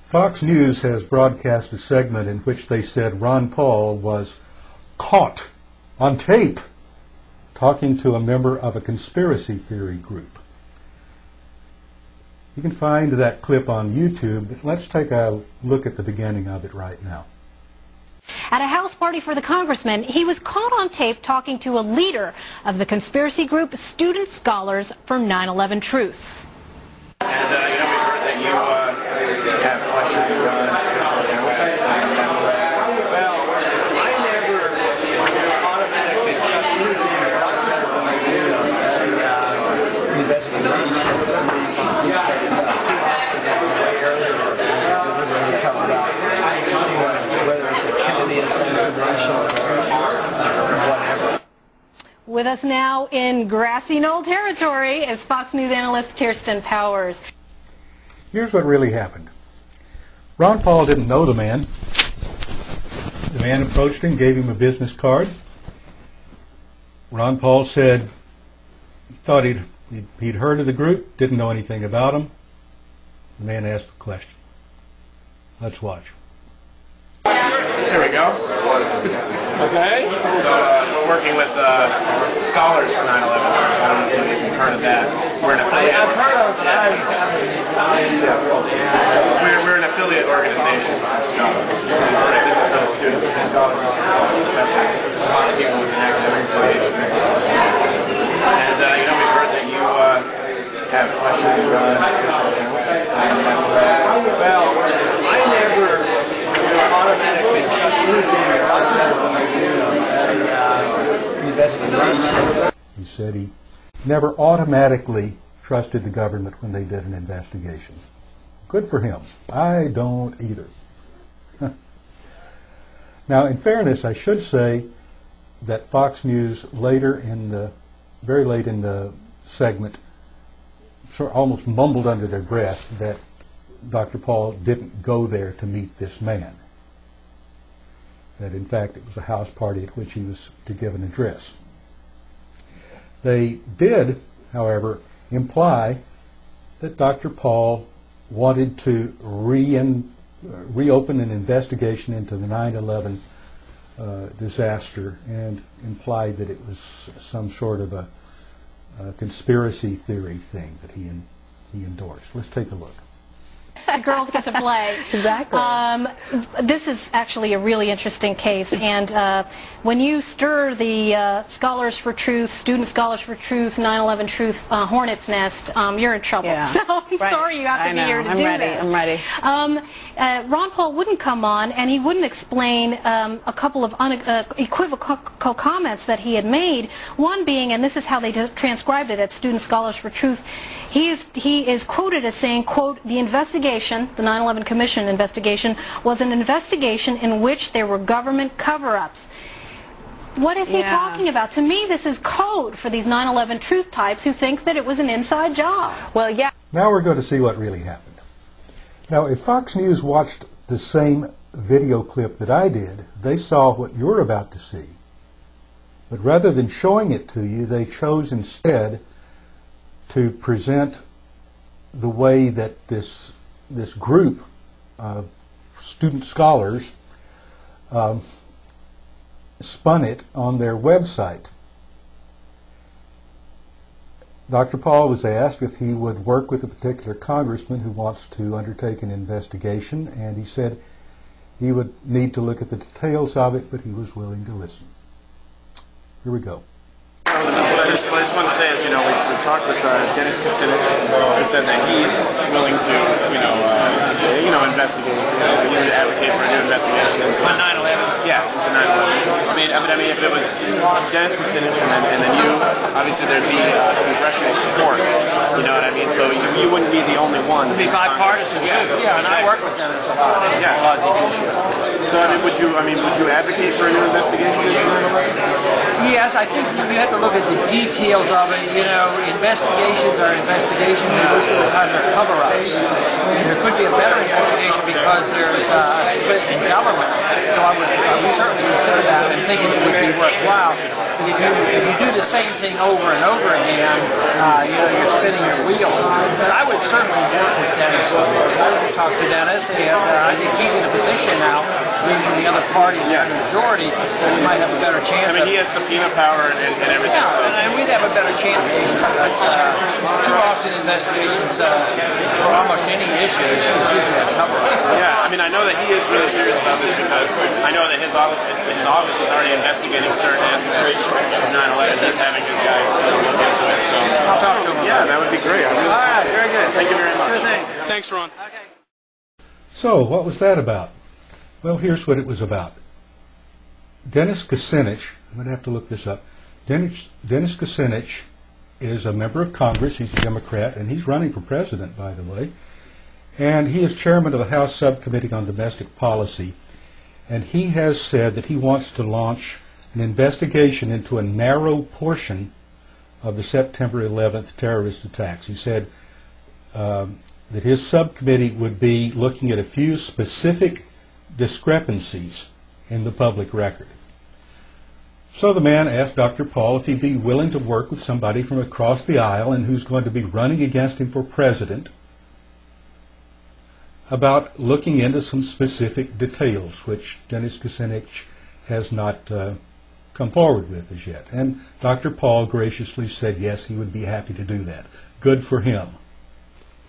Fox News has broadcast a segment in which they said Ron Paul was caught on tape talking to a member of a conspiracy theory group. You can find that clip on YouTube, but let's take a look at the beginning of it right now. At a house party for the congressman, he was caught on tape talking to a leader of the conspiracy group Student Scholars for 9/11 Truth. And, we've heard that you have questions well, I never automatically whether it's a Kennedy assassination or whatever. With us now in grassy knoll territory is Fox News analyst Kirsten Powers. Here's what really happened. Ron Paul didn't know the man. The man approached him, gave him a business card. Ron Paul said he thought he'd heard of the group, didn't know anything about them. The man asked the question. Let's watch. There we go. Okay. So we're working with Scholars for 9/11. I don't know if you've heard of that. We're an affiliate. I've heard of it, but we're an affiliate organization with Scholars. This is for the students. Scholars is for a lot of people with an academic affiliation. And we've heard that you have questions well, I never automatically investigation. He said he never automatically trusted the government when they did an investigation. Good for him. I don't either. Now, in fairness, I should say that Fox News very late in the segment, sort of almost mumbled under their breath that Dr. Paul didn't go there to meet this man. That in fact it was a house party at which he was to give an address. They did, however, imply that Dr. Paul wanted to reopen an investigation into the 9/11 disaster and implied that it was some sort of a conspiracy theory thing that he endorsed. Let's take a look. Girls get to play. Exactly. This is actually a really interesting case, and when you stir the Scholars for Truth, Student Scholars for Truth, 9/11 Truth hornet's nest, you're in trouble. Yeah. So I'm sorry you have to be here to do this. I'm ready. Ron Paul wouldn't come on, and he wouldn't explain a couple of equivocal comments that he had made. One being, and this is how they transcribed it at Student Scholars for Truth, he is quoted as saying, quote, the investigation, the 9/11 Commission investigation, was an investigation in which there were government cover-ups. What is he talking about? To me, this is code for these 9/11 truth types who think that it was an inside job. Well, yeah. Now we're going to see what really happened. Now, if Fox News watched the same video clip that I did, they saw what you're about to see. But rather than showing it to you, they chose instead to present the way that this group of student scholars spun it on their website. Dr. Paul was asked if he would work with a particular congressman who wants to undertake an investigation, and he said he would need to look at the details of it, but he was willing to listen. Here we go. What I just want to say is, we talked with Dennis Kucinich, who said that he's willing to, investigate, advocate for a new investigation into 9/11. Yeah, into 9/11. I mean, if it was Dennis Kucinich and then you, obviously there'd be congressional support. You know what I mean? So you wouldn't be the only one. It'd be bipartisan. Yeah, and I work with Dennis a lot. Yeah, a lot of these issues. So would you advocate for a new investigation into 9/11? Yes, I think you have to look at the details of it. Investigations are investigations. Most of the time they're cover-ups. There could be a better investigation because there's a split in government. So I would certainly consider that and think it would be worthwhile. If you do the same thing over and over again, you're spinning your wheel. But I would certainly work with Dennis. I would talk to Dennis, and I think he's in a position now, being in the other party, the majority, that we might have a better chance. I mean, he has subpoena power and everything. Yeah, So. and we'd have a better chance. Too often investigations for almost any issue is usually a cover-up. Yeah, I mean, I know that he is really serious about this because I know that his office was already investigating certain aspects of 9/11. He's having his guys look into it. So I'll talk to him. Yeah, that would be great. All right, very good. Thank you very much. Sure thing. Thanks, Ron. Okay. So, what was that about? Well, here's what it was about. Dennis Kucinich, I'm going to have to look this up. Dennis Kucinich is a member of Congress. He's a Democrat, and he's running for president, by the way. And he is chairman of the House Subcommittee on Domestic Policy. And he has said that he wants to launch an investigation into a narrow portion of the September 11th terrorist attacks. He said that his subcommittee would be looking at a few specific discrepancies in the public record. So the man asked Dr. Paul if he'd be willing to work with somebody from across the aisle and who's going to be running against him for president about looking into some specific details, which Dennis Kucinich has not come forward with as yet. And Dr. Paul graciously said yes, he would be happy to do that. Good for him.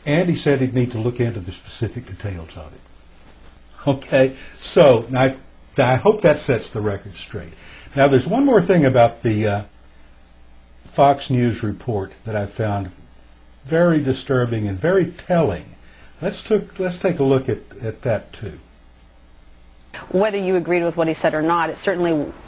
And he said he'd need to look into the specific details of it. Okay, so now I hope that sets the record straight. Now there's one more thing about the Fox News report that I found very disturbing and very telling. Let's take a look at that too. Whether you agreed with what he said or not,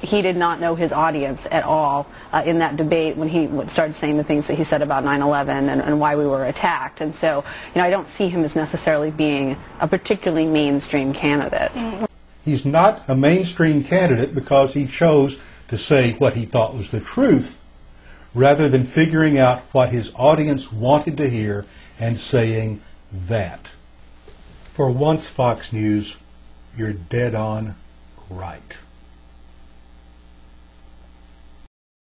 he did not know his audience at all in that debate when he started saying the things that he said about 9/11 and why we were attacked. And so, I don't see him as necessarily being a particularly mainstream candidate. He's not a mainstream candidate because he chose to say what he thought was the truth rather than figuring out what his audience wanted to hear and saying that. For once, Fox News, you're dead on right.